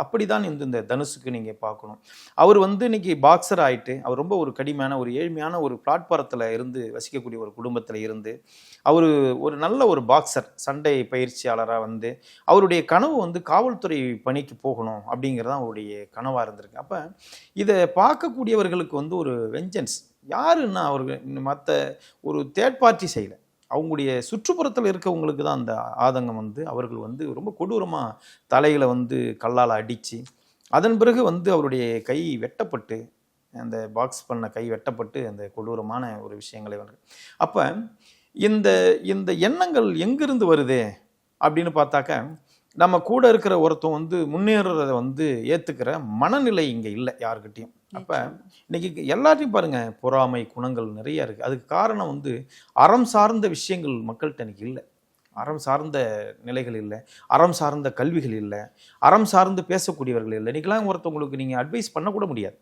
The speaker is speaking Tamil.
அப்படிதான் இந்த தனுஷுக்கு நீங்கள் பார்க்கணும். அவர் இன்னைக்கு பாக்ஸர் ஆயிட்டு அவர் ரொம்ப ஒரு கடிமையான ஒரு ஏழ்மையான ஒரு பிளாட்பாரத்தில் இருந்து வசிக்கக்கூடிய ஒரு குடும்பத்தில் இருந்து அவர் ஒரு நல்ல ஒரு பாக்ஸர் சண்டை பயிற்சியாளராக அவருடைய கனவு காவல்துறை பணிக்கு போகணும் அப்படிங்கிறது தான் அவருடைய கனவாக இருந்திருக்கு. அப்போ இதை பார்க்கக்கூடியவர்களுக்கு ஒரு வெஞ்சன்ஸ் யாருன்னா அவர்கள் மற்ற ஒரு தேர்ட் பார்ட்டி செய்யலை, அவங்களுடைய சுற்றுப்புறத்தில் இருக்கவங்களுக்கு தான் அந்த ஆதங்கம். அவர்கள் ரொம்ப கொடூரமாக தலையில் கல்லால் அடித்து அதன் பிறகு அவருடைய கை வெட்டப்பட்டு அந்த பாக்ஸ் பண்ண கை வெட்டப்பட்டு அந்த கொடூரமான ஒரு விஷயங்களை அப்போ இந்த இந்த எண்ணங்கள் எங்கிருந்து வருது அப்படின்னு பார்த்தாக்க நம்ம கூட இருக்கிற ஒருத்தன் முன்னேறதை ஏற்றுக்கிற மனநிலை இங்கே இல்லை யாருக்கிட்டையும். அப்போ இன்னைக்கு எல்லாத்தையும் பாருங்க, பொறாமை குணங்கள் நிறைய இருக்குது. அதுக்கு காரணம் அறம் சார்ந்த விஷயங்கள் மக்கள்கிட்ட இன்னைக்கு இல்லை, அறம் சார்ந்த நிலைகள் இல்லை, அறம் சார்ந்த கல்விகள் இல்லை, அறம் சார்ந்து பேசக்கூடியவர்கள் இல்லை. இன்றைக்கெல்லாம் ஒருத்தவங்களுக்கு நீங்கள் அட்வைஸ் பண்ணக்கூட முடியாது.